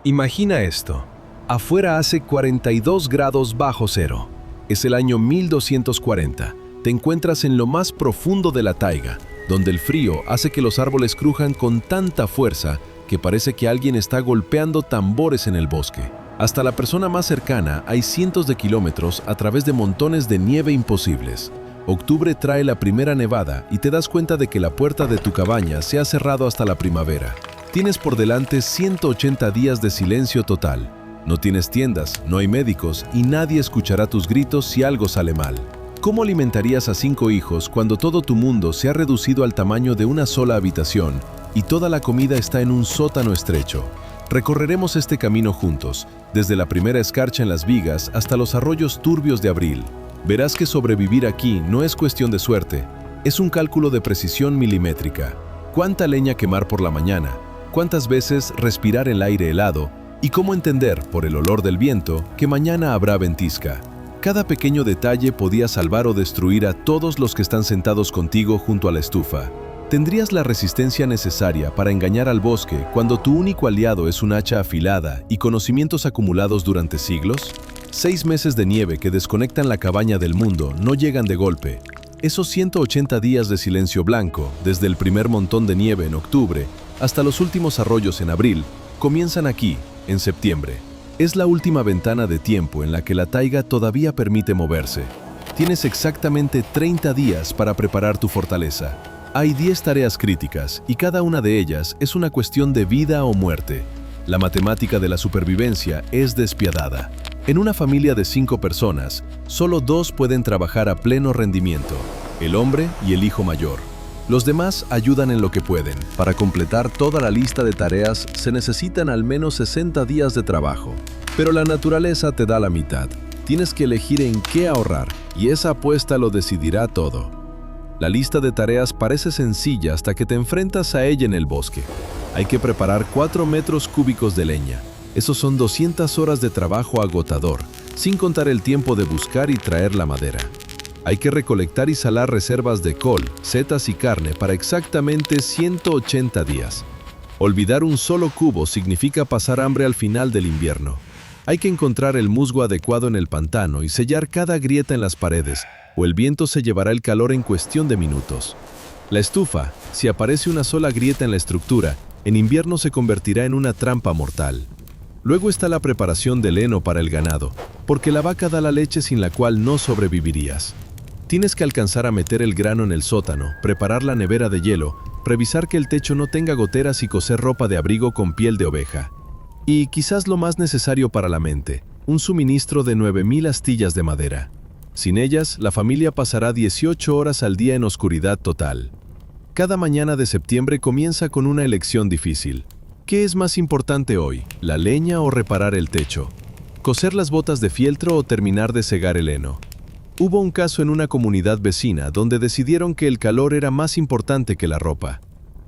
Imagina esto. Afuera hace 42 grados bajo cero. Es el año 1240. Te encuentras en lo más profundo de la taiga, donde el frío hace que los árboles crujan con tanta fuerza que parece que alguien está golpeando tambores en el bosque. Hasta la persona más cercana hay cientos de kilómetros a través de montones de nieve imposibles. Octubre trae la primera nevada y te das cuenta de que la puerta de tu cabaña se ha cerrado hasta la primavera. Tienes por delante 180 días de silencio total. No tienes tiendas, no hay médicos y nadie escuchará tus gritos si algo sale mal. ¿Cómo alimentarías a 5 hijos cuando todo tu mundo se ha reducido al tamaño de una sola habitación y toda la comida está en un sótano estrecho? Recorreremos este camino juntos, desde la primera escarcha en las vigas hasta los arroyos turbios de abril. Verás que sobrevivir aquí no es cuestión de suerte, es un cálculo de precisión milimétrica. ¿Cuánta leña quemar por la mañana? ¿Cuántas veces respirar el aire helado? Y cómo entender, por el olor del viento, que mañana habrá ventisca. Cada pequeño detalle podía salvar o destruir a todos los que están sentados contigo junto a la estufa. ¿Tendrías la resistencia necesaria para engañar al bosque cuando tu único aliado es un hacha afilada y conocimientos acumulados durante siglos? 6 meses de nieve que desconectan la cabaña del mundo no llegan de golpe. Esos 180 días de silencio blanco, desde el primer montón de nieve en octubre hasta los últimos arroyos en abril, comienzan aquí, en septiembre. Es la última ventana de tiempo en la que la taiga todavía permite moverse. Tienes exactamente 30 días para preparar tu fortaleza. Hay 10 tareas críticas y cada una de ellas es una cuestión de vida o muerte. La matemática de la supervivencia es despiadada. En una familia de 5 personas, solo 2 pueden trabajar a pleno rendimiento, el hombre y el hijo mayor. Los demás ayudan en lo que pueden. Para completar toda la lista de tareas se necesitan al menos 60 días de trabajo. Pero la naturaleza te da la mitad. Tienes que elegir en qué ahorrar, y esa apuesta lo decidirá todo. La lista de tareas parece sencilla hasta que te enfrentas a ella en el bosque. Hay que preparar 4 metros cúbicos de leña. Esos son 200 horas de trabajo agotador, sin contar el tiempo de buscar y traer la madera. Hay que recolectar y salar reservas de col, setas y carne para exactamente 180 días. Olvidar un solo cubo significa pasar hambre al final del invierno. Hay que encontrar el musgo adecuado en el pantano y sellar cada grieta en las paredes, o el viento se llevará el calor en cuestión de minutos. La estufa, si aparece una sola grieta en la estructura, en invierno se convertirá en una trampa mortal. Luego está la preparación del heno para el ganado, porque la vaca da la leche sin la cual no sobrevivirías. Tienes que alcanzar a meter el grano en el sótano, preparar la nevera de hielo, revisar que el techo no tenga goteras y coser ropa de abrigo con piel de oveja. Y quizás lo más necesario para la mente, un suministro de 9000 astillas de madera. Sin ellas, la familia pasará 18 horas al día en oscuridad total. Cada mañana de septiembre comienza con una elección difícil. ¿Qué es más importante hoy, la leña o reparar el techo? ¿Coser las botas de fieltro o terminar de segar el heno? Hubo un caso en una comunidad vecina donde decidieron que el calor era más importante que la ropa.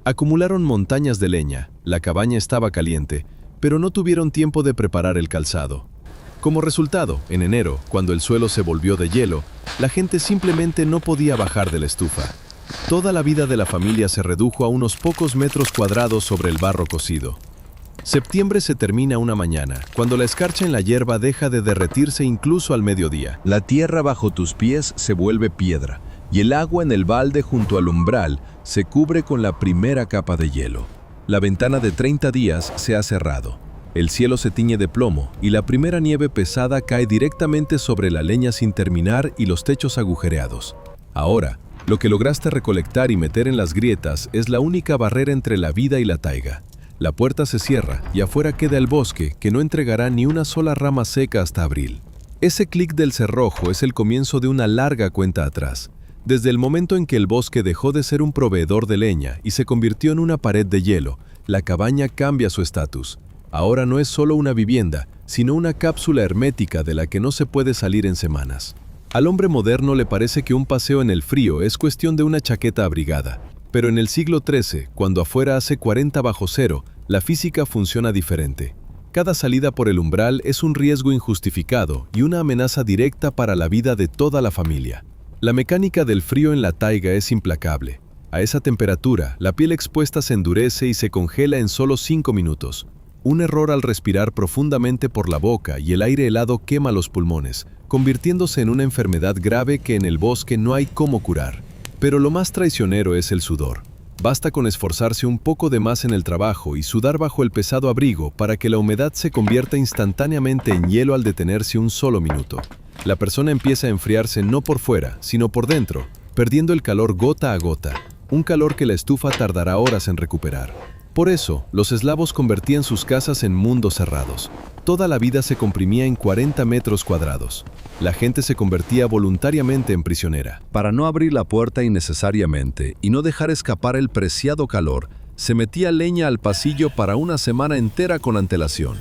Acumularon montañas de leña, la cabaña estaba caliente, pero no tuvieron tiempo de preparar el calzado. Como resultado, en enero, cuando el suelo se volvió de hielo, la gente simplemente no podía bajar de la estufa. Toda la vida de la familia se redujo a unos pocos metros cuadrados sobre el barro cocido. Septiembre se termina una mañana, cuando la escarcha en la hierba deja de derretirse incluso al mediodía. La tierra bajo tus pies se vuelve piedra, y el agua en el balde junto al umbral se cubre con la primera capa de hielo. La ventana de 30 días se ha cerrado. El cielo se tiñe de plomo, y la primera nieve pesada cae directamente sobre la leña sin terminar y los techos agujereados. Ahora, lo que lograste recolectar y meter en las grietas es la única barrera entre la vida y la taiga. La puerta se cierra y afuera queda el bosque que no entregará ni una sola rama seca hasta abril. Ese clic del cerrojo es el comienzo de una larga cuenta atrás. Desde el momento en que el bosque dejó de ser un proveedor de leña y se convirtió en una pared de hielo, la cabaña cambia su estatus. Ahora no es solo una vivienda, sino una cápsula hermética de la que no se puede salir en semanas. Al hombre moderno le parece que un paseo en el frío es cuestión de una chaqueta abrigada. Pero en el siglo XIII, cuando afuera hace 40 bajo cero, la física funciona diferente. Cada salida por el umbral es un riesgo injustificado y una amenaza directa para la vida de toda la familia. La mecánica del frío en la taiga es implacable. A esa temperatura, la piel expuesta se endurece y se congela en solo 5 minutos. Un error al respirar profundamente por la boca y el aire helado quema los pulmones, convirtiéndose en una enfermedad grave que en el bosque no hay cómo curar. Pero lo más traicionero es el sudor. Basta con esforzarse un poco de más en el trabajo y sudar bajo el pesado abrigo para que la humedad se convierta instantáneamente en hielo al detenerse un solo minuto. La persona empieza a enfriarse no por fuera, sino por dentro, perdiendo el calor gota a gota, un calor que la estufa tardará horas en recuperar. Por eso, los eslavos convertían sus casas en mundos cerrados. Toda la vida se comprimía en 40 metros cuadrados. La gente se convertía voluntariamente en prisionera. Para no abrir la puerta innecesariamente y no dejar escapar el preciado calor, se metía leña al pasillo para una semana entera con antelación.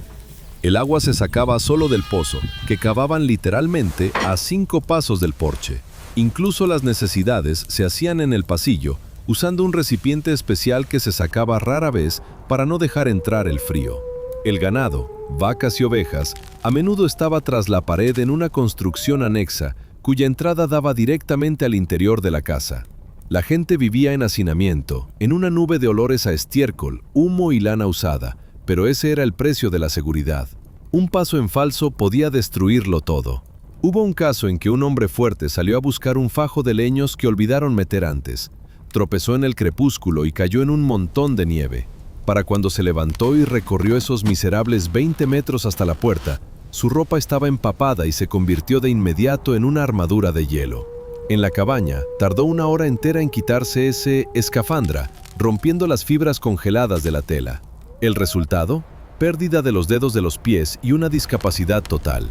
El agua se sacaba solo del pozo, que cavaban literalmente a 5 pasos del porche. Incluso las necesidades se hacían en el pasillo, usando un recipiente especial que se sacaba rara vez para no dejar entrar el frío. El ganado, vacas y ovejas, a menudo estaba tras la pared en una construcción anexa, cuya entrada daba directamente al interior de la casa. La gente vivía en hacinamiento, en una nube de olores a estiércol, humo y lana usada, pero ese era el precio de la seguridad. Un paso en falso podía destruirlo todo. Hubo un caso en que un hombre fuerte salió a buscar un fajo de leños que olvidaron meter antes. Tropezó en el crepúsculo y cayó en un montón de nieve. Para cuando se levantó y recorrió esos miserables 20 metros hasta la puerta, su ropa estaba empapada y se convirtió de inmediato en una armadura de hielo. En la cabaña, tardó 1 hora entera en quitarse ese escafandra, rompiendo las fibras congeladas de la tela. ¿El resultado? Pérdida de los dedos de los pies y una discapacidad total.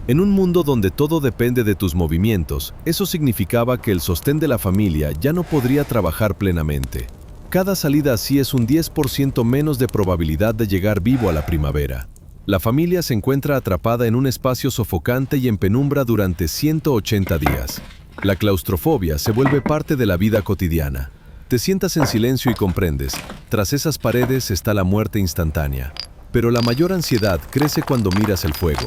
En un mundo donde todo depende de tus movimientos, eso significaba que el sostén de la familia ya no podría trabajar plenamente. Cada salida así es un 10% menos de probabilidad de llegar vivo a la primavera. La familia se encuentra atrapada en un espacio sofocante y en penumbra durante 180 días. La claustrofobia se vuelve parte de la vida cotidiana. Te sientas en silencio y comprendes, tras esas paredes está la muerte instantánea. Pero la mayor ansiedad crece cuando miras el fuego.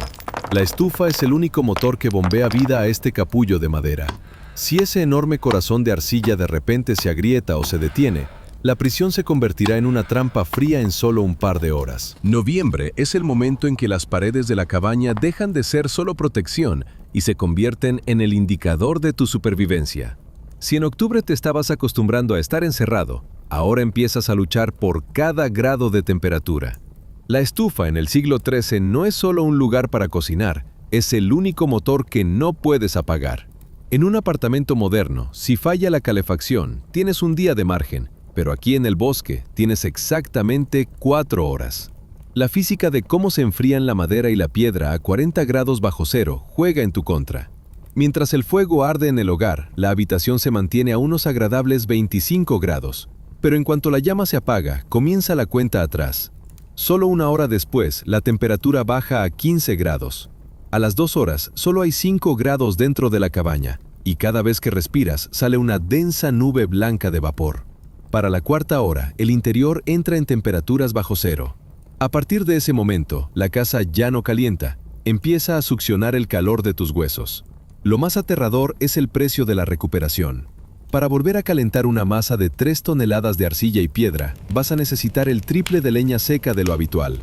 La estufa es el único motor que bombea vida a este capullo de madera. Si ese enorme corazón de arcilla de repente se agrieta o se detiene, la prisión se convertirá en una trampa fría en solo un par de horas. Noviembre es el momento en que las paredes de la cabaña dejan de ser solo protección y se convierten en el indicador de tu supervivencia. Si en octubre te estabas acostumbrando a estar encerrado, ahora empiezas a luchar por cada grado de temperatura. La estufa en el siglo XIII no es solo un lugar para cocinar, es el único motor que no puedes apagar. En un apartamento moderno, si falla la calefacción, tienes un día de margen, pero aquí en el bosque tienes exactamente 4 horas. La física de cómo se enfrían la madera y la piedra a 40 grados bajo cero juega en tu contra. Mientras el fuego arde en el hogar, la habitación se mantiene a unos agradables 25 grados, pero en cuanto la llama se apaga, comienza la cuenta atrás. Solo 1 hora después, la temperatura baja a 15 grados. A las 2 horas, solo hay 5 grados dentro de la cabaña, y cada vez que respiras, sale una densa nube blanca de vapor. Para la 4ª hora, el interior entra en temperaturas bajo cero. A partir de ese momento, la casa ya no calienta, empieza a succionar el calor de tus huesos. Lo más aterrador es el precio de la recuperación. Para volver a calentar una masa de 3 toneladas de arcilla y piedra, vas a necesitar el triple de leña seca de lo habitual.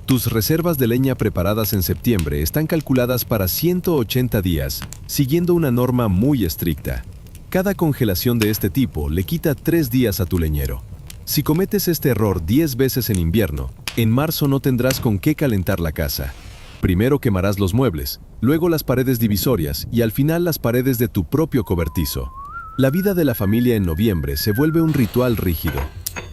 Tus reservas de leña preparadas en septiembre están calculadas para 180 días, siguiendo una norma muy estricta. Cada congelación de este tipo le quita 3 días a tu leñero. Si cometes este error 10 veces en invierno, en marzo no tendrás con qué calentar la casa. Primero quemarás los muebles, luego las paredes divisorias y al final las paredes de tu propio cobertizo. La vida de la familia en noviembre se vuelve un ritual rígido.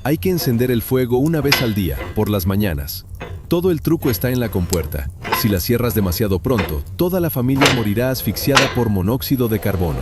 Hay que encender el fuego 1 vez al día, por las mañanas. Todo el truco está en la compuerta. Si la cierras demasiado pronto, toda la familia morirá asfixiada por monóxido de carbono.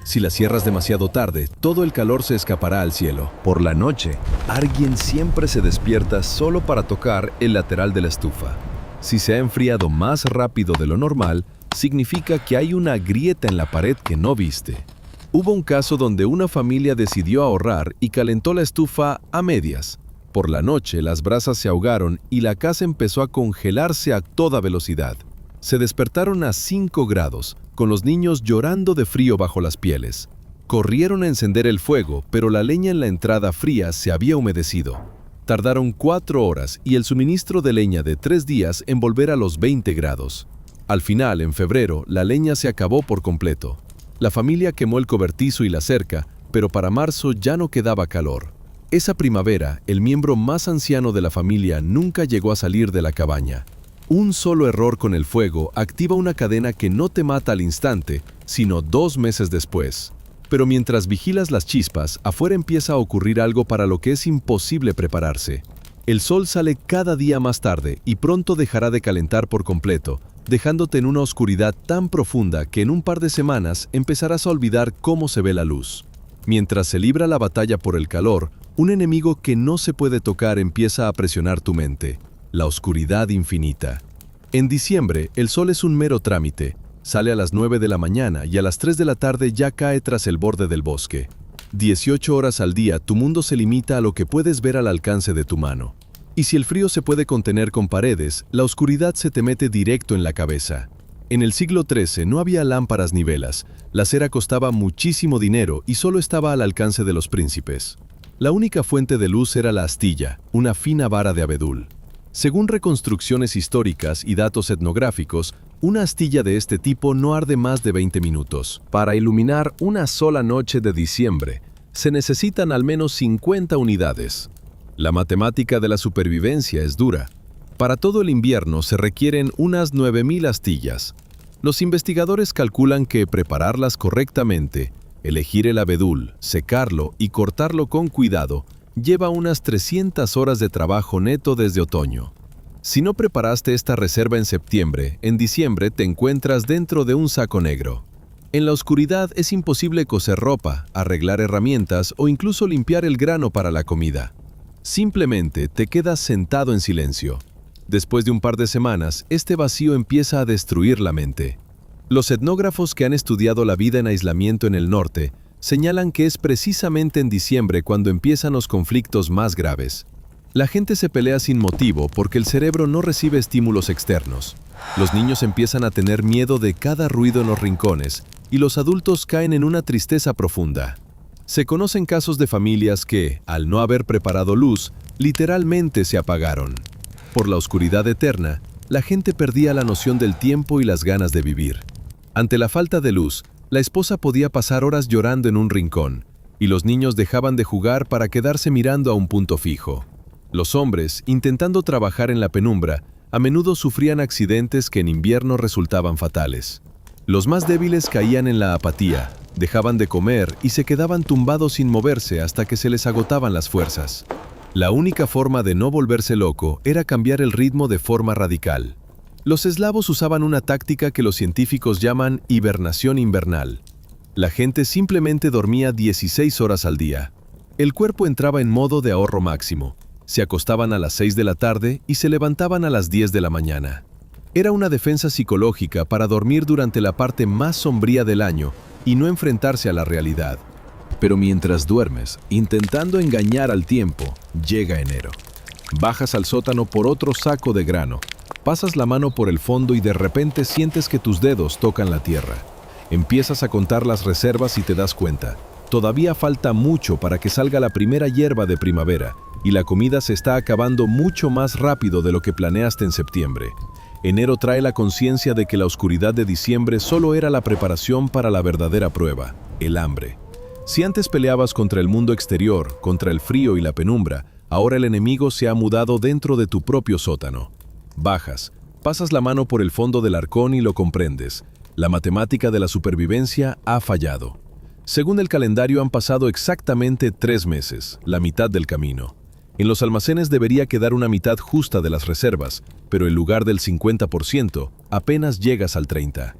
Si la cierras demasiado tarde, todo el calor se escapará al cielo. Por la noche, alguien siempre se despierta solo para tocar el lateral de la estufa. Si se ha enfriado más rápido de lo normal, significa que hay una grieta en la pared que no viste. Hubo un caso donde una familia decidió ahorrar y calentó la estufa a medias. Por la noche, las brasas se ahogaron y la casa empezó a congelarse a toda velocidad. Se despertaron a 5 grados, con los niños llorando de frío bajo las pieles. Corrieron a encender el fuego, pero la leña en la entrada fría se había humedecido. Tardaron 4 horas y el suministro de leña de 3 días en volver a los 20 grados. Al final, en febrero, la leña se acabó por completo. La familia quemó el cobertizo y la cerca, pero para marzo ya no quedaba calor. Esa primavera, el miembro más anciano de la familia nunca llegó a salir de la cabaña. Un solo error con el fuego activa una cadena que no te mata al instante, sino 2 meses después. Pero mientras vigilas las chispas, afuera empieza a ocurrir algo para lo que es imposible prepararse. El sol sale cada día más tarde y pronto dejará de calentar por completo, dejándote en una oscuridad tan profunda que en un par de semanas empezarás a olvidar cómo se ve la luz. Mientras se libra la batalla por el calor, un enemigo que no se puede tocar empieza a presionar tu mente: la oscuridad infinita. En diciembre, el sol es un mero trámite. Sale a las 9 de la mañana y a las 3 de la tarde ya cae tras el borde del bosque. 18 horas al día, tu mundo se limita a lo que puedes ver al alcance de tu mano. Y si el frío se puede contener con paredes, la oscuridad se te mete directo en la cabeza. En el siglo XIII no había lámparas ni velas, la cera costaba muchísimo dinero y solo estaba al alcance de los príncipes. La única fuente de luz era la astilla, una fina vara de abedul. Según reconstrucciones históricas y datos etnográficos, una astilla de este tipo no arde más de 20 minutos. Para iluminar una sola noche de diciembre, se necesitan al menos 50 unidades. La matemática de la supervivencia es dura. Para todo el invierno se requieren unas 9.000 astillas. Los investigadores calculan que prepararlas correctamente, elegir el abedul, secarlo y cortarlo con cuidado, lleva unas 300 horas de trabajo neto desde otoño. Si no preparaste esta reserva en septiembre, en diciembre te encuentras dentro de un saco negro. En la oscuridad es imposible coser ropa, arreglar herramientas o incluso limpiar el grano para la comida. Simplemente te quedas sentado en silencio. Después de un par de semanas, este vacío empieza a destruir la mente. Los etnógrafos que han estudiado la vida en aislamiento en el norte señalan que es precisamente en diciembre cuando empiezan los conflictos más graves. La gente se pelea sin motivo porque el cerebro no recibe estímulos externos. Los niños empiezan a tener miedo de cada ruido en los rincones y los adultos caen en una tristeza profunda. Se conocen casos de familias que, al no haber preparado luz, literalmente se apagaron. Por la oscuridad eterna, la gente perdía la noción del tiempo y las ganas de vivir. Ante la falta de luz, la esposa podía pasar horas llorando en un rincón, y los niños dejaban de jugar para quedarse mirando a un punto fijo. Los hombres, intentando trabajar en la penumbra, a menudo sufrían accidentes que en invierno resultaban fatales. Los más débiles caían en la apatía, dejaban de comer y se quedaban tumbados sin moverse hasta que se les agotaban las fuerzas. La única forma de no volverse loco era cambiar el ritmo de forma radical. Los eslavos usaban una táctica que los científicos llaman hibernación invernal. La gente simplemente dormía 16 horas al día. El cuerpo entraba en modo de ahorro máximo. Se acostaban a las 6 de la tarde y se levantaban a las 10 de la mañana. Era una defensa psicológica para dormir durante la parte más sombría del año y no enfrentarse a la realidad. Pero mientras duermes, intentando engañar al tiempo, llega enero. Bajas al sótano por otro saco de grano. Pasas la mano por el fondo y de repente sientes que tus dedos tocan la tierra. Empiezas a contar las reservas y te das cuenta. Todavía falta mucho para que salga la primera hierba de primavera y la comida se está acabando mucho más rápido de lo que planeaste en septiembre. Enero trae la conciencia de que la oscuridad de diciembre solo era la preparación para la verdadera prueba, el hambre. Si antes peleabas contra el mundo exterior, contra el frío y la penumbra, ahora el enemigo se ha mudado dentro de tu propio sótano. Bajas, pasas la mano por el fondo del arcón y lo comprendes. La matemática de la supervivencia ha fallado. Según el calendario han pasado exactamente 3 meses, la mitad del camino. En los almacenes debería quedar una mitad justa de las reservas, pero en lugar del 50%, apenas llegas al 30%.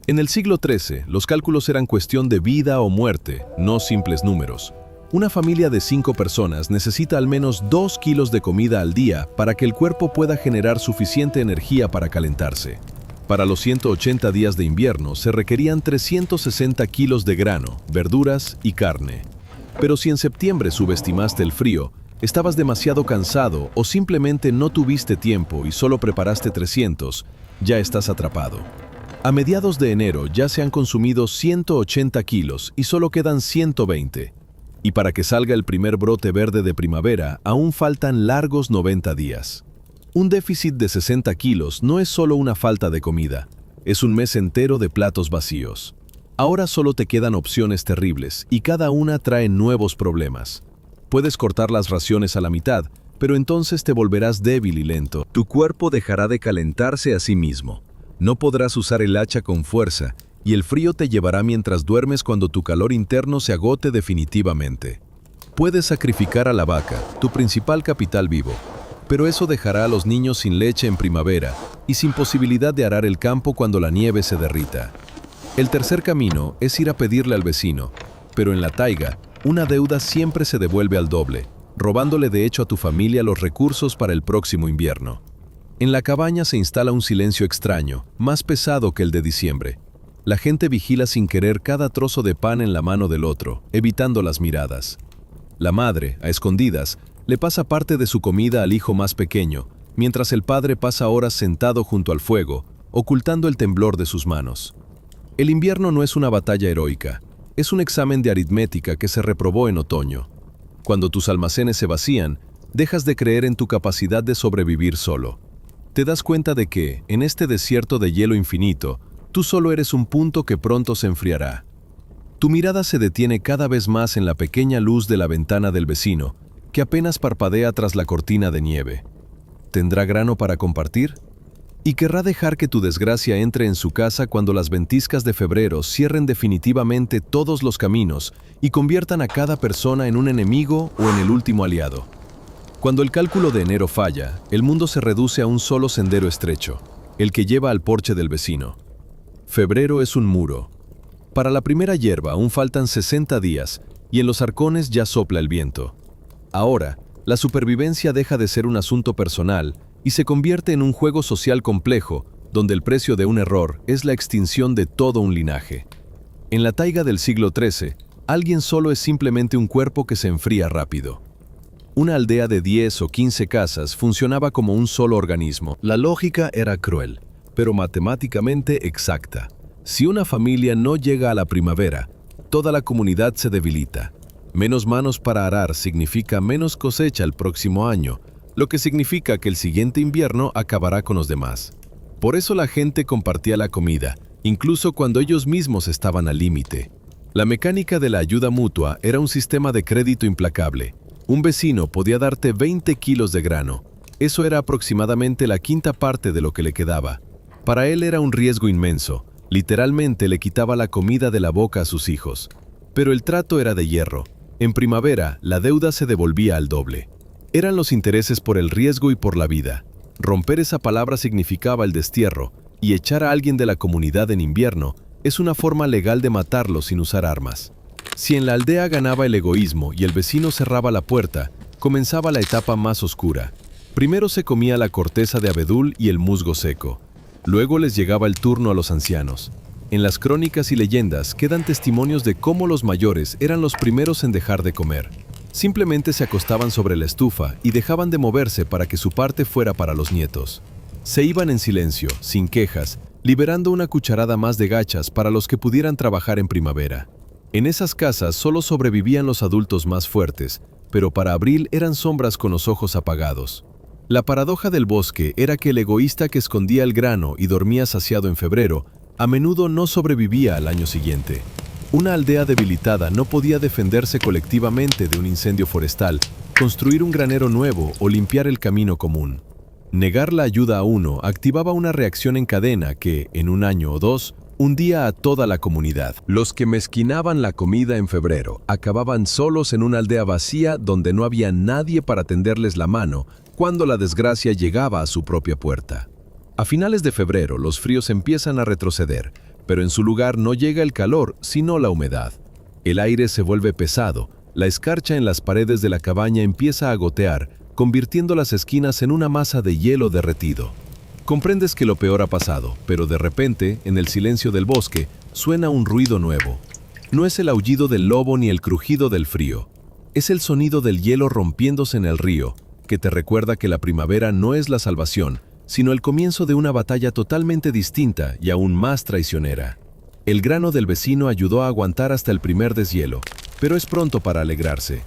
En el siglo XIII, los cálculos eran cuestión de vida o muerte, no simples números. Una familia de 5 personas necesita al menos 2 kilos de comida al día para que el cuerpo pueda generar suficiente energía para calentarse. Para los 180 días de invierno se requerían 360 kilos de grano, verduras y carne. Pero si en septiembre subestimaste el frío, estabas demasiado cansado o simplemente no tuviste tiempo y solo preparaste 300, ya estás atrapado. A mediados de enero ya se han consumido 180 kilos y solo quedan 120. Y para que salga el primer brote verde de primavera, aún faltan largos 90 días. Un déficit de 60 kilos no es solo una falta de comida, es un mes entero de platos vacíos. Ahora solo te quedan opciones terribles y cada una trae nuevos problemas. Puedes cortar las raciones a la mitad, pero entonces te volverás débil y lento. Tu cuerpo dejará de calentarse a sí mismo. No podrás usar el hacha con fuerza y el frío te llevará mientras duermes cuando tu calor interno se agote definitivamente. Puedes sacrificar a la vaca, tu principal capital vivo, pero eso dejará a los niños sin leche en primavera y sin posibilidad de arar el campo cuando la nieve se derrita. El tercer camino es ir a pedirle al vecino, pero en la taiga, una deuda siempre se devuelve al doble, robándole de hecho a tu familia los recursos para el próximo invierno. En la cabaña se instala un silencio extraño, más pesado que el de diciembre. La gente vigila sin querer cada trozo de pan en la mano del otro, evitando las miradas. La madre, a escondidas, le pasa parte de su comida al hijo más pequeño, mientras el padre pasa horas sentado junto al fuego, ocultando el temblor de sus manos. El invierno no es una batalla heroica, es un examen de aritmética que se reprobó en otoño. Cuando tus almacenes se vacían, dejas de creer en tu capacidad de sobrevivir solo. Te das cuenta de que, en este desierto de hielo infinito, tú solo eres un punto que pronto se enfriará. Tu mirada se detiene cada vez más en la pequeña luz de la ventana del vecino, que apenas parpadea tras la cortina de nieve. ¿Tendrá grano para compartir? ¿Y querrá dejar que tu desgracia entre en su casa cuando las ventiscas de febrero cierren definitivamente todos los caminos y conviertan a cada persona en un enemigo o en el último aliado? Cuando el cálculo de enero falla, el mundo se reduce a un solo sendero estrecho, el que lleva al porche del vecino. Febrero es un muro. Para la primera hierba aún faltan 60 días y en los arcones ya sopla el viento. Ahora, la supervivencia deja de ser un asunto personal y se convierte en un juego social complejo, donde el precio de un error es la extinción de todo un linaje. En la taiga del siglo XIII, alguien solo es simplemente un cuerpo que se enfría rápido. Una aldea de 10 o 15 casas funcionaba como un solo organismo. La lógica era cruel, pero matemáticamente exacta. Si una familia no llega a la primavera, toda la comunidad se debilita. Menos manos para arar significa menos cosecha el próximo año, lo que significa que el siguiente invierno acabará con los demás. Por eso la gente compartía la comida, incluso cuando ellos mismos estaban al límite. La mecánica de la ayuda mutua era un sistema de crédito implacable. Un vecino podía darte 20 kilos de grano. Eso era aproximadamente la quinta parte de lo que le quedaba. Para él era un riesgo inmenso. Literalmente le quitaba la comida de la boca a sus hijos. Pero el trato era de hierro. En primavera, la deuda se devolvía al doble. Eran los intereses por el riesgo y por la vida. Romper esa palabra significaba el destierro, y echar a alguien de la comunidad en invierno es una forma legal de matarlo sin usar armas. Si en la aldea ganaba el egoísmo y el vecino cerraba la puerta, comenzaba la etapa más oscura. Primero se comía la corteza de abedul y el musgo seco. Luego les llegaba el turno a los ancianos. En las crónicas y leyendas quedan testimonios de cómo los mayores eran los primeros en dejar de comer. Simplemente se acostaban sobre la estufa y dejaban de moverse para que su parte fuera para los nietos. Se iban en silencio, sin quejas, liberando una cucharada más de gachas para los que pudieran trabajar en primavera. En esas casas solo sobrevivían los adultos más fuertes, pero para Abril eran sombras con los ojos apagados. La paradoja del bosque era que el egoísta que escondía el grano y dormía saciado en febrero, a menudo no sobrevivía al año siguiente. Una aldea debilitada no podía defenderse colectivamente de un incendio forestal, construir un granero nuevo o limpiar el camino común. Negar la ayuda a uno activaba una reacción en cadena que, en un año o dos, hundía a toda la comunidad. Los que mezquinaban la comida en febrero acababan solos en una aldea vacía donde no había nadie para tenderles la mano cuando la desgracia llegaba a su propia puerta. A finales de febrero los fríos empiezan a retroceder, pero en su lugar no llega el calor, sino la humedad. El aire se vuelve pesado, la escarcha en las paredes de la cabaña empieza a gotear, convirtiendo las esquinas en una masa de hielo derretido. Comprendes que lo peor ha pasado, pero de repente, en el silencio del bosque, suena un ruido nuevo. No es el aullido del lobo ni el crujido del frío. Es el sonido del hielo rompiéndose en el río, que te recuerda que la primavera no es la salvación, sino el comienzo de una batalla totalmente distinta y aún más traicionera. El grano del vecino ayudó a aguantar hasta el primer deshielo, pero es pronto para alegrarse.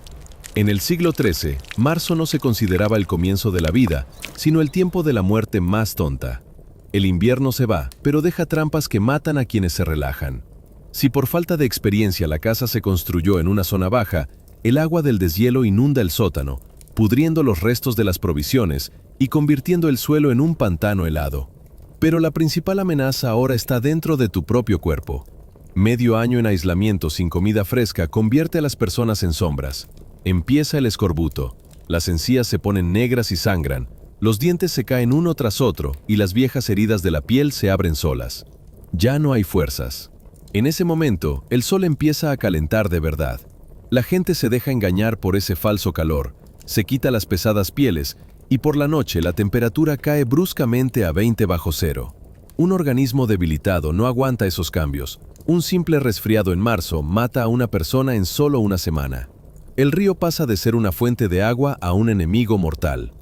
En el siglo XIII, marzo no se consideraba el comienzo de la vida, sino el tiempo de la muerte más tonta. El invierno se va, pero deja trampas que matan a quienes se relajan. Si por falta de experiencia la casa se construyó en una zona baja, el agua del deshielo inunda el sótano, pudriendo los restos de las provisiones y convirtiendo el suelo en un pantano helado. Pero la principal amenaza ahora está dentro de tu propio cuerpo. Medio año en aislamiento sin comida fresca convierte a las personas en sombras. Empieza el escorbuto, las encías se ponen negras y sangran, los dientes se caen uno tras otro y las viejas heridas de la piel se abren solas. Ya no hay fuerzas. En ese momento, el sol empieza a calentar de verdad. La gente se deja engañar por ese falso calor, se quita las pesadas pieles y por la noche la temperatura cae bruscamente a 20 bajo cero. Un organismo debilitado no aguanta esos cambios. Un simple resfriado en marzo mata a una persona en solo una semana. El río pasa de ser una fuente de agua a un enemigo mortal.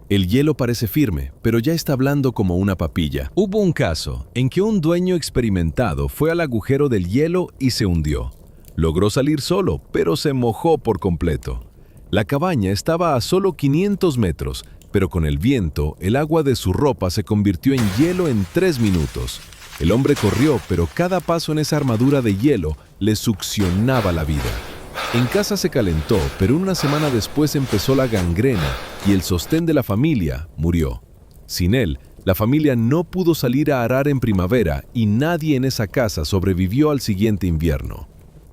El hielo parece firme, pero ya está blando como una papilla. Hubo un caso en que un dueño experimentado fue al agujero del hielo y se hundió. Logró salir solo, pero se mojó por completo. La cabaña estaba a solo 500 metros, pero con el viento, el agua de su ropa se convirtió en hielo en 3 minutos. El hombre corrió, pero cada paso en esa armadura de hielo le succionaba la vida. En casa se calentó, pero una semana después empezó la gangrena y el sostén de la familia murió. Sin él, la familia no pudo salir a arar en primavera y nadie en esa casa sobrevivió al siguiente invierno.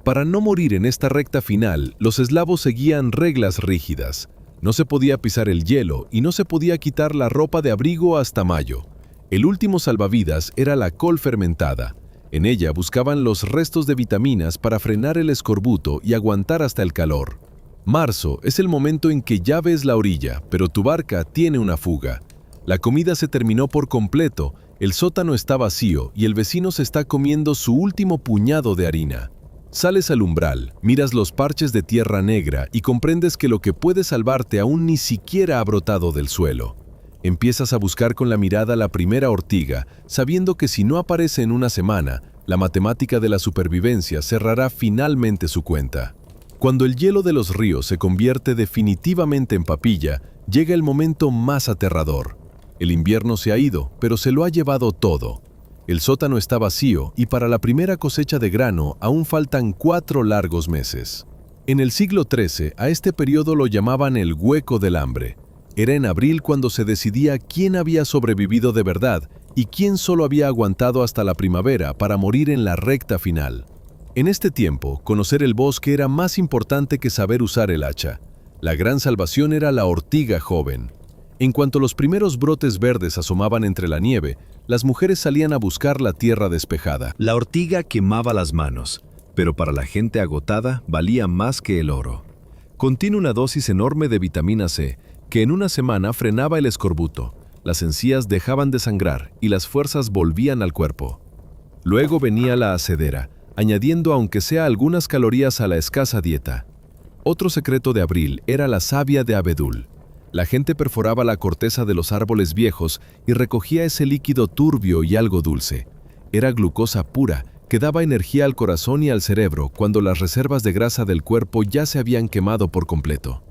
Para no morir en esta recta final, los eslavos seguían reglas rígidas. No se podía pisar el hielo y no se podía quitar la ropa de abrigo hasta mayo. El último salvavidas era la col fermentada. En ella buscaban los restos de vitaminas para frenar el escorbuto y aguantar hasta el calor. Marzo es el momento en que ya ves la orilla, pero tu barca tiene una fuga. La comida se terminó por completo, el sótano está vacío y el vecino se está comiendo su último puñado de harina. Sales al umbral, miras los parches de tierra negra y comprendes que lo que puede salvarte aún ni siquiera ha brotado del suelo. Empiezas a buscar con la mirada la primera ortiga, sabiendo que si no aparece en una semana, la matemática de la supervivencia cerrará finalmente su cuenta. Cuando el hielo de los ríos se convierte definitivamente en papilla, llega el momento más aterrador. El invierno se ha ido, pero se lo ha llevado todo. El sótano está vacío y para la primera cosecha de grano aún faltan 4 largos meses. En el siglo XIII, a este periodo lo llamaban el hueco del hambre. Era en abril cuando se decidía quién había sobrevivido de verdad y quién solo había aguantado hasta la primavera para morir en la recta final. En este tiempo, conocer el bosque era más importante que saber usar el hacha. La gran salvación era la ortiga joven. En cuanto los primeros brotes verdes asomaban entre la nieve, las mujeres salían a buscar la tierra despejada. La ortiga quemaba las manos, pero para la gente agotada valía más que el oro. Contiene una dosis enorme de vitamina C, que en una semana frenaba el escorbuto, las encías dejaban de sangrar y las fuerzas volvían al cuerpo. Luego venía la hacedera, añadiendo aunque sea algunas calorías a la escasa dieta. Otro secreto de abril era la savia de abedul. La gente perforaba la corteza de los árboles viejos y recogía ese líquido turbio y algo dulce. Era glucosa pura, que daba energía al corazón y al cerebro cuando las reservas de grasa del cuerpo ya se habían quemado por completo.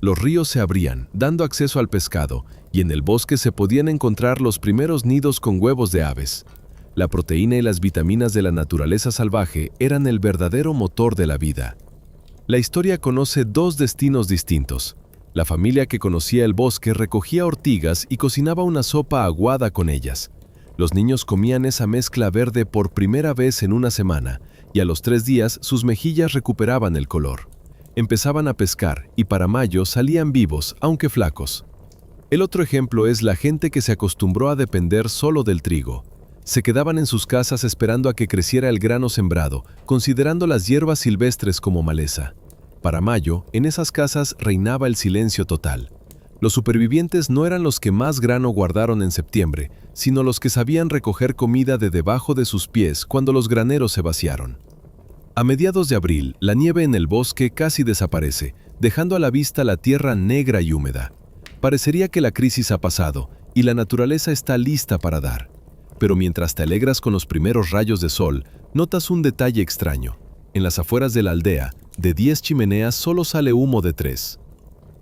Los ríos se abrían, dando acceso al pescado, y en el bosque se podían encontrar los primeros nidos con huevos de aves. La proteína y las vitaminas de la naturaleza salvaje eran el verdadero motor de la vida. La historia conoce 2 destinos distintos. La familia que conocía el bosque recogía ortigas y cocinaba una sopa aguada con ellas. Los niños comían esa mezcla verde por primera vez en una semana, y a los 3 días sus mejillas recuperaban el color. Empezaban a pescar y para mayo salían vivos, aunque flacos. El otro ejemplo es la gente que se acostumbró a depender solo del trigo. Se quedaban en sus casas esperando a que creciera el grano sembrado, considerando las hierbas silvestres como maleza. Para mayo, en esas casas reinaba el silencio total. Los supervivientes no eran los que más grano guardaron en septiembre, sino los que sabían recoger comida de debajo de sus pies cuando los graneros se vaciaron. A mediados de abril, la nieve en el bosque casi desaparece, dejando a la vista la tierra negra y húmeda. Parecería que la crisis ha pasado y la naturaleza está lista para dar. Pero mientras te alegras con los primeros rayos de sol, notas un detalle extraño. En las afueras de la aldea, De 10 chimeneas solo sale humo de 3.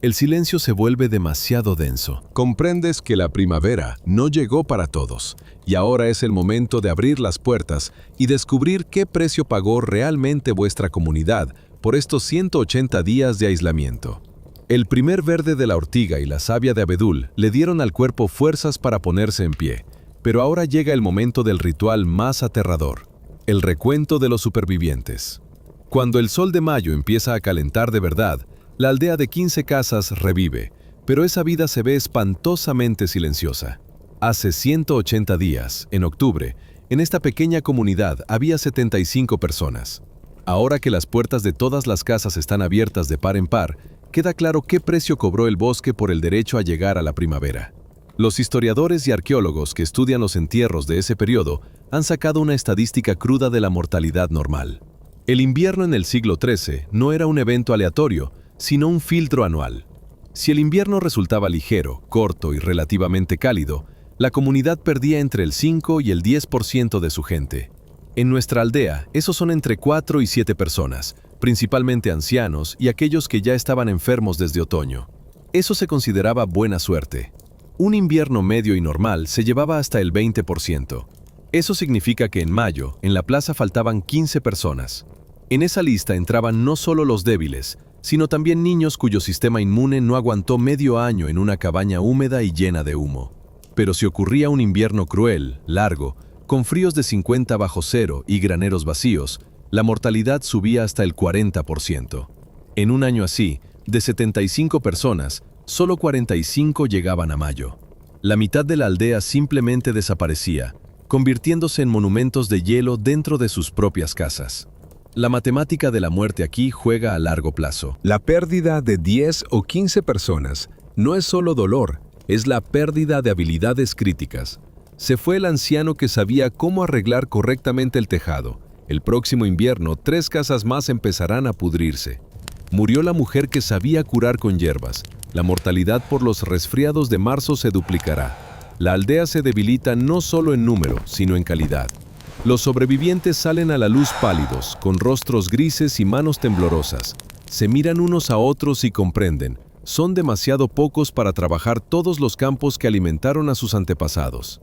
El silencio se vuelve demasiado denso. Comprendes que la primavera no llegó para todos, y ahora es el momento de abrir las puertas y descubrir qué precio pagó realmente vuestra comunidad por estos 180 días de aislamiento. El primer verde de la ortiga y la savia de abedul le dieron al cuerpo fuerzas para ponerse en pie, pero ahora llega el momento del ritual más aterrador, el recuento de los supervivientes. Cuando el sol de mayo empieza a calentar de verdad, la aldea de 15 casas revive, pero esa vida se ve espantosamente silenciosa. Hace 180 días, en octubre, en esta pequeña comunidad había 75 personas. Ahora que las puertas de todas las casas están abiertas de par en par, queda claro qué precio cobró el bosque por el derecho a llegar a la primavera. Los historiadores y arqueólogos que estudian los entierros de ese periodo han sacado una estadística cruda de la mortalidad normal. El invierno en el siglo XIII no era un evento aleatorio, sino un filtro anual. Si el invierno resultaba ligero, corto y relativamente cálido, la comunidad perdía entre el 5 y el 10% de su gente. En nuestra aldea, esos son entre 4 y 7 personas, principalmente ancianos y aquellos que ya estaban enfermos desde otoño. Eso se consideraba buena suerte. Un invierno medio y normal se llevaba hasta el 20%. Eso significa que en mayo, en la plaza faltaban 15 personas. En esa lista entraban no solo los débiles, sino también niños cuyo sistema inmune no aguantó medio año en una cabaña húmeda y llena de humo. Pero si ocurría un invierno cruel, largo, con fríos de 50 bajo cero y graneros vacíos, la mortalidad subía hasta el 40%. En un año así, de 75 personas, solo 45 llegaban a mayo. La mitad de la aldea simplemente desaparecía, convirtiéndose en monumentos de hielo dentro de sus propias casas. La matemática de la muerte aquí juega a largo plazo. La pérdida de 10 o 15 personas no es solo dolor, es la pérdida de habilidades críticas. Se fue el anciano que sabía cómo arreglar correctamente el tejado. El próximo invierno, 3 casas más empezarán a pudrirse. Murió la mujer que sabía curar con hierbas. La mortalidad por los resfriados de marzo se duplicará. La aldea se debilita no solo en número, sino en calidad. Los sobrevivientes salen a la luz pálidos, con rostros grises y manos temblorosas. Se miran unos a otros y comprenden. Son demasiado pocos para trabajar todos los campos que alimentaron a sus antepasados.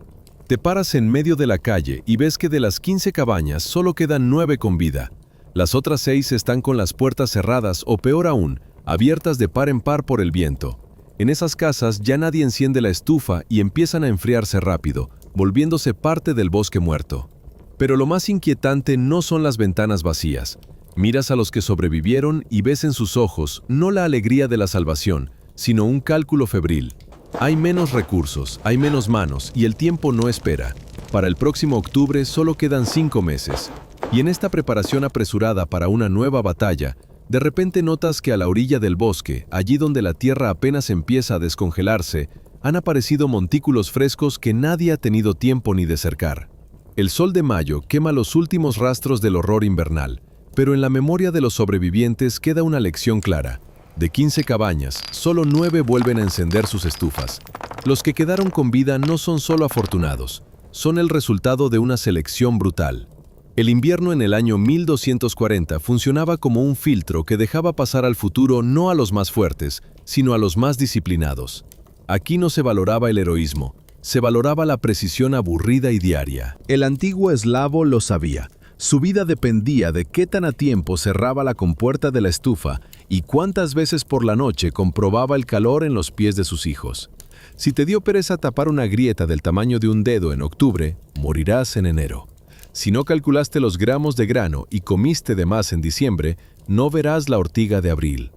Te paras en medio de la calle y ves que de las 15 cabañas solo quedan 9 con vida. Las otras 6 están con las puertas cerradas o peor aún, abiertas de par en par por el viento. En esas casas ya nadie enciende la estufa y empiezan a enfriarse rápido, volviéndose parte del bosque muerto. Pero lo más inquietante no son las ventanas vacías. Miras a los que sobrevivieron y ves en sus ojos no la alegría de la salvación, sino un cálculo febril. Hay menos recursos, hay menos manos y el tiempo no espera. Para el próximo octubre solo quedan 5 meses. Y en esta preparación apresurada para una nueva batalla, de repente notas que a la orilla del bosque, allí donde la tierra apenas empieza a descongelarse, han aparecido montículos frescos que nadie ha tenido tiempo ni de cercar. El sol de mayo quema los últimos rastros del horror invernal, pero en la memoria de los sobrevivientes queda una lección clara. De 15 cabañas, solo 9 vuelven a encender sus estufas. Los que quedaron con vida no son solo afortunados, son el resultado de una selección brutal. El invierno en el año 1240 funcionaba como un filtro que dejaba pasar al futuro no a los más fuertes, sino a los más disciplinados. Aquí no se valoraba el heroísmo, se valoraba la precisión aburrida y diaria. El antiguo eslavo lo sabía. Su vida dependía de qué tan a tiempo cerraba la compuerta de la estufa y cuántas veces por la noche comprobaba el calor en los pies de sus hijos. Si te dio pereza tapar una grieta del tamaño de un dedo en octubre, morirás en enero. Si no calculaste los gramos de grano y comiste de más en diciembre, no verás la ortiga de abril.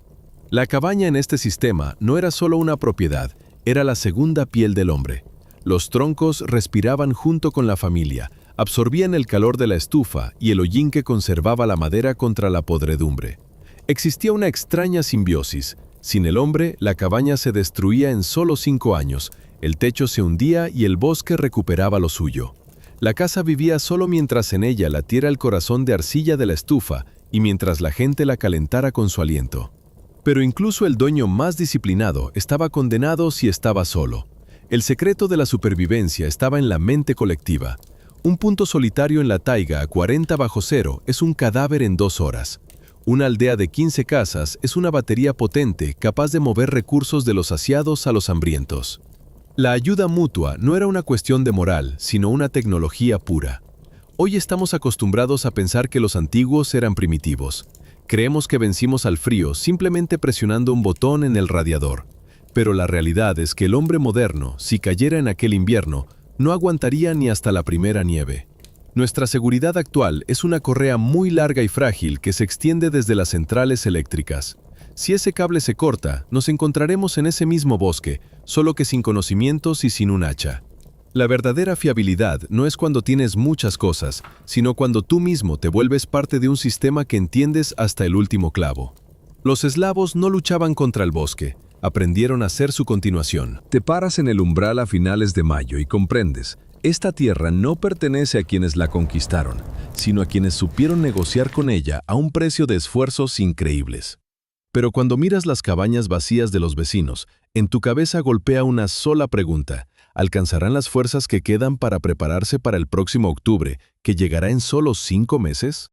La cabaña en este sistema no era solo una propiedad, era la segunda piel del hombre. Los troncos respiraban junto con la familia, absorbían el calor de la estufa y el hollín que conservaba la madera contra la podredumbre. Existía una extraña simbiosis. Sin el hombre, la cabaña se destruía en solo 5 años, el techo se hundía y el bosque recuperaba lo suyo. La casa vivía solo mientras en ella latiera el corazón de arcilla de la estufa y mientras la gente la calentara con su aliento. Pero incluso el dueño más disciplinado estaba condenado si estaba solo. El secreto de la supervivencia estaba en la mente colectiva. Un punto solitario en la taiga a 40 bajo cero es un cadáver en 2 horas. Una aldea de 15 casas es una batería potente capaz de mover recursos de los saciados a los hambrientos. La ayuda mutua no era una cuestión de moral, sino una tecnología pura. Hoy estamos acostumbrados a pensar que los antiguos eran primitivos. Creemos que vencimos al frío simplemente presionando un botón en el radiador. Pero la realidad es que el hombre moderno, si cayera en aquel invierno, no aguantaría ni hasta la primera nieve. Nuestra seguridad actual es una correa muy larga y frágil que se extiende desde las centrales eléctricas. Si ese cable se corta, nos encontraremos en ese mismo bosque, solo que sin conocimientos y sin un hacha. La verdadera fiabilidad no es cuando tienes muchas cosas, sino cuando tú mismo te vuelves parte de un sistema que entiendes hasta el último clavo. Los eslavos no luchaban contra el bosque, aprendieron a ser su continuación. Te paras en el umbral a finales de mayo y comprendes. Esta tierra no pertenece a quienes la conquistaron, sino a quienes supieron negociar con ella a un precio de esfuerzos increíbles. Pero cuando miras las cabañas vacías de los vecinos, en tu cabeza golpea una sola pregunta. ¿Alcanzarán las fuerzas que quedan para prepararse para el próximo octubre, que llegará en solo 5 meses?